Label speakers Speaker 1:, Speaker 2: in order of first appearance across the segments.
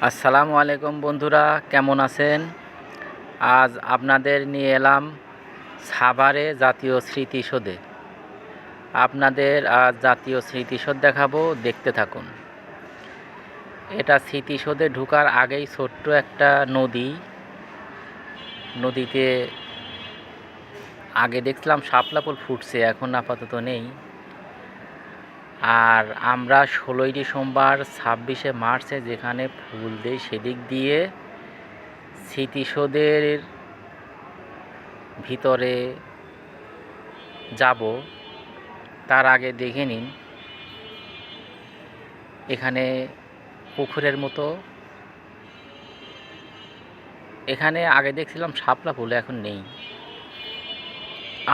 Speaker 1: আসসালামু আলাইকুম বন্ধুরা, কেমন আছেন? আজ আপনাদের নিয়ে এলাম সাভারে জাতীয় স্মৃতিসৌধে। আপনাদের আজ জাতীয় স্মৃতিসৌধ দেখাবো, দেখতে থাকুন। এটা স্মৃতিসৌধে ঢোকার আগেই ছোট্ট একটা নদীতে আগে দেখছিলাম শাপলা ফুল ফুটছে, এখন আপাতত নেই। আর আমরা 16ই ডিসেম্বর 26শে মার্চে যেখানে ফুল দেই সেদিক দিয়ে স্মৃতিসৌধের ভিতরে যাব। তার আগে দেখে নিন, এখানে পুকুরের মতো, এখানে আগে দেখছিলাম শাপলা ফুল, এখন নেই।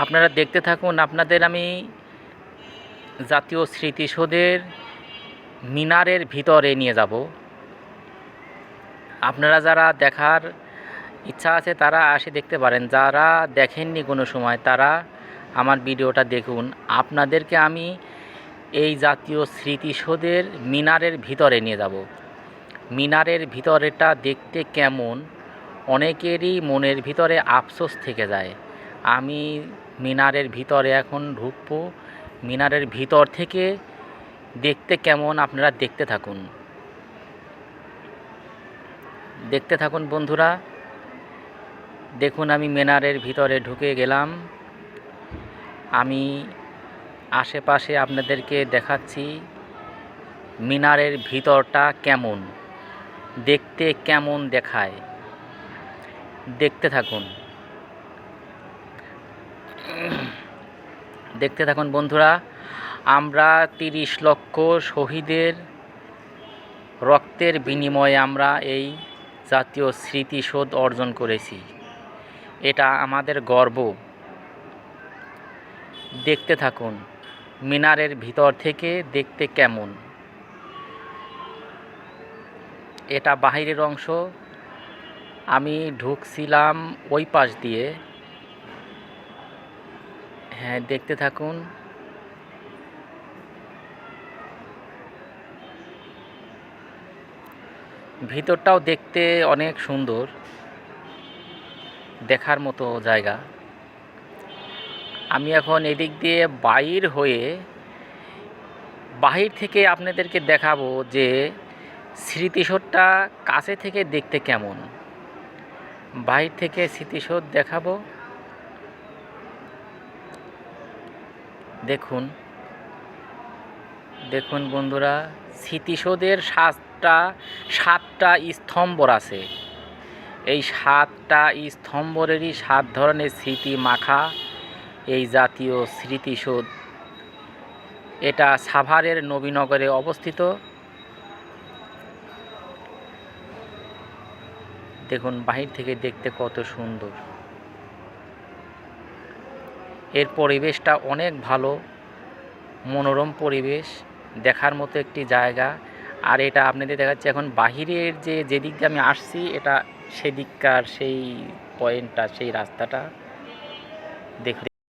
Speaker 1: আপনারা দেখতে থাকুন। আপনাদের আমি জাতীয় স্মৃতিসৌধের মিনারের ভিতরে নিয়ে যাব। আপনারা যারা দেখার ইচ্ছা আছে তারা এসে দেখতে পারেন, যারা দেখেননি কোনো সময় তারা আমার ভিডিওটা দেখুন। আপনাদেরকে আমি এই জাতীয় স্মৃতিসৌধের মিনারের ভিতরে নিয়ে যাব। মিনারের ভিতরেটা দেখতে কেমন, অনেকেরই মনের ভিতরে আফসোস থেকে যায়। আমি মিনারের ভিতরে এখন ঢুকবো। মিনারের ভিতর থেকে দেখতে কেমন আপনারা দেখতে থাকুন বন্ধুরা। দেখুন, আমি মিনারের ভিতরে ঢুকে গেলাম। আমি আশেপাশে আপনাদেরকে দেখাচ্ছি মিনারের ভিতরটা কেমন, দেখতে কেমন দেখায়, দেখতে থাকুন বন্ধুরা। আমরা 30 লক্ষ শহীদের রক্তের বিনিময়ে আমরা এই জাতীয় স্মৃতিসৌধ অর্জন করেছি। এটা আমাদের গর্ব। দেখতে থাকুন মিনারের ভিতর থেকে দেখতে কেমন। এটা বাহিরের অংশ। আমি ঢুকছিলাম ওই পাশ দিয়ে। হ্যাঁ, দেখতে থাকুন। ভিতরটাও দেখতে অনেক সুন্দর, দেখার মতো জায়গা। আমি এখন এদিক দিয়ে বাহির থেকে আপনাদেরকে দেখাবো যে স্মৃতিসৌধটা কাছে থেকে দেখতে কেমন। বাহির থেকে স্মৃতিসৌধ দেখাবো। দেখুন বন্ধুরা, স্মৃতিসৌধের সাতটা স্তম্ভ আছে। এই 7টা স্তম্ভেরই 7 ধরনের স্মৃতি মাখা এই জাতীয় স্মৃতিসৌধ। এটা সাভারের নবীনগরে অবস্থিত। দেখুন, বাহির থেকে দেখতে কত সুন্দর। এর পরিবেশটা অনেক ভালো, মনোরম পরিবেশ, দেখার মতো একটি জায়গা। আর এটা আপনাদের দেখাচ্ছি এখন বাহিরের যেদিক দিয়ে আমি আসছি, এটা সেদিককার সেই পয়েন্টটা, সেই রাস্তাটা দেখতে।